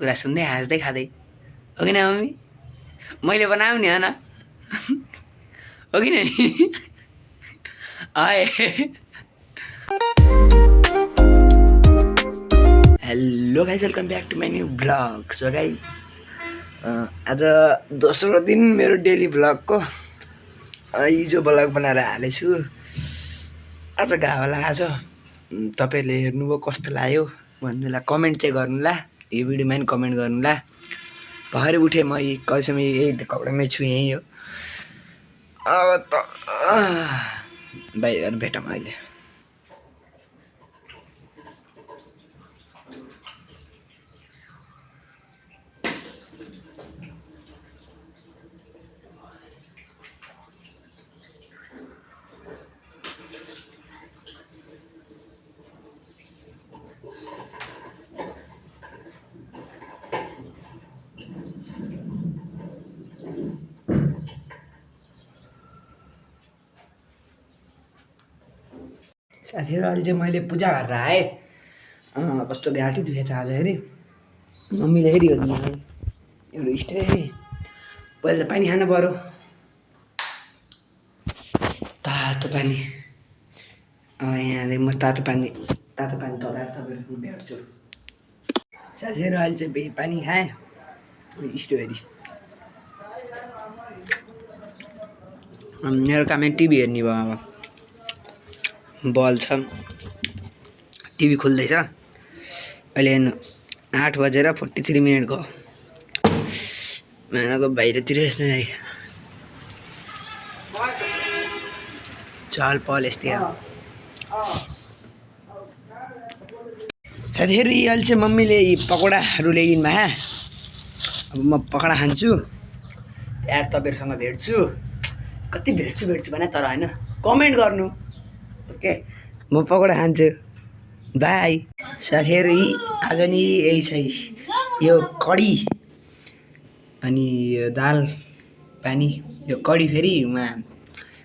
कुरा सुन्दै हाँस्दै खाँदै हो कि न मम्मी? मैले बनाऊ नि होइन हो कि नै? आए hello guys, welcome back to my new vlog. So guys आज दोस्रो दिन मेरो डेली भ्लगको हिजो भ्लग बनाएर हालेछु। आज घावा लाग्छ। तपाईँहरूले हेर्नुभयो कस्तो लाग्यो भन्नुलाई कमेन्ट चाहिँ गर्नुला, यो भिडियोमा पनि कमेन्ट गर्नुला। भर्खरै उठेँ म, कहिलेसम्म यही कपडामै छु, यहीँ हो। अब त बाहिर गएर भेटौँ अहिले। साथीहरू, अहिले चाहिँ मैले पूजा गरेर आएँ। कस्तो घाँटी दुखेछ आज हेरी। मम्मीले हेरी हो एउटा स्टे पहिला पानी खानु पऱ्यो, तातो पानी। अब यहाँ म तातो पानी तताएर तपाईँहरू भेट्छु। साथीहरू, अहिले चाहिँ पानी खाएँ। स्टो हेरी मेरो कामै टिभी हेर्ने भयो। अब बल छ, टिभी खुल्दैछ। अहिले हेर्नु 8:43 गयो। मानाको बाहिरतिर यस्तो चल पल यस्तै। साथीहरू, अहिले चाहिँ मम्मीले पकौडाहरू ल्याइदिनु भयो। अब म पकौडा खान्छु, यार तपाईँहरूसँग भेट्छु। कति भेट्छु भने तर होइन, कमेन्ट गर्नु ओके। म पकौडा खान्छु, बाई। साथीहरू, आज नि यही छ, यो कडी अनि यो दाल पानी। यो कडी फेरि उहाँ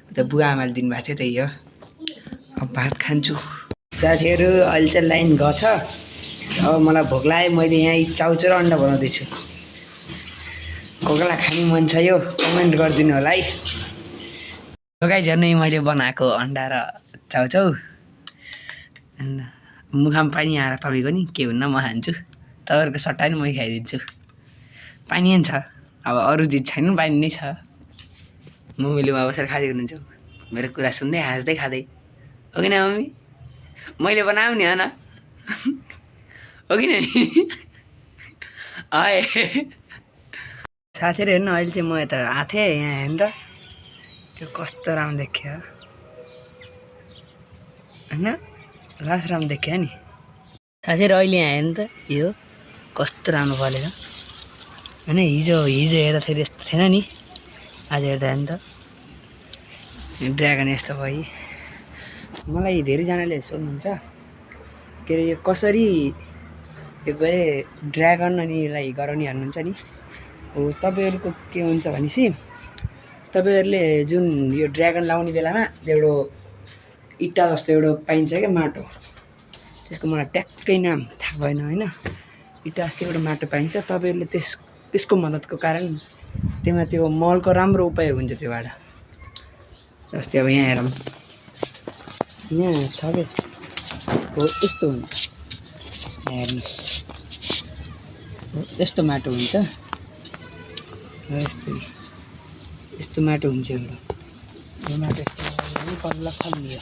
उता बुवा आमाले दिनुभएको थियो, त्यही हो। अब भात खान्छु। साथीहरू, अहिले चाहिँ लाइन गएको छ। अब मलाई भोक लाग्यो, मैले यहाँ चाउचाउ र अन्डा बनाउँदैछु। कोही खाने मन छ यो कमेन्ट गरिदिनु होला है। गाइज हेर्नु, मैले बनाएको अन्डा र चाउचाउ। अन्त मुखमा पानी आएर तपाईँको नि के हुन्न, म खान्छु। तपाईँहरूको सट्टा नि मै खाइदिन्छु। पानी नै छ, अब अरू चिज छैन, पानी नै छ। मम्मीले उहाँ बसेर खाँदै हुनुहुन्छ, मेरो कुरा सुन्दै हाँस्दै खाँदै हो कि न मम्मी? मैले बनाऊ नि होइन हो कि नै? आए साथीहरू, हेर्नु, अहिले चाहिँ म यता आएको थिएँ। यहाँ हेर्नु त, त्यो कस्तो राम्रो देखियो होइन, लास्ट राम्रो देखियो नि। साथीहरू, अहिले यहाँ हेर्नु त, यो कस्तो राम्रो फलेको होइन। हिजो हेर्दाखेरि यस्तो थिएन नि, आज हेर्दा हेर्नु त ड्र्यागन यस्तो भयो। मलाई धेरैजनाले सोध्नुहुन्छ के अरे यो कसरी यो गए ड्र्यागन अनि यसलाई गराउने भन्नुहुन्छ नि। हो, तपाईँहरूको के हुन्छ भनेपछि तपाईँहरूले जुन यो ड्र्यागन लाउने बेलामा एउटा इट्टा जस्तो एउटा पाइन्छ क्या माटो, त्यसको मलाई ट्याक्कै नाम थाहा भएन होइन। इट्टा जस्तो एउटा माटो पाइन्छ, तपाईँहरूले त्यसको मद्दतको कारण त्यसमा त्यो मलको राम्रो उपयोग हुन्छ त्योबाट। जस्तै अब यहाँ हेरौँ, यहाँ छ कि हो यस्तो हुन्छ, यहाँ हेर्नुहोस्, यस्तो माटो हुन्छ, यस्तो माटो हुन्छ एउटा। यो माटो यस्तो खाली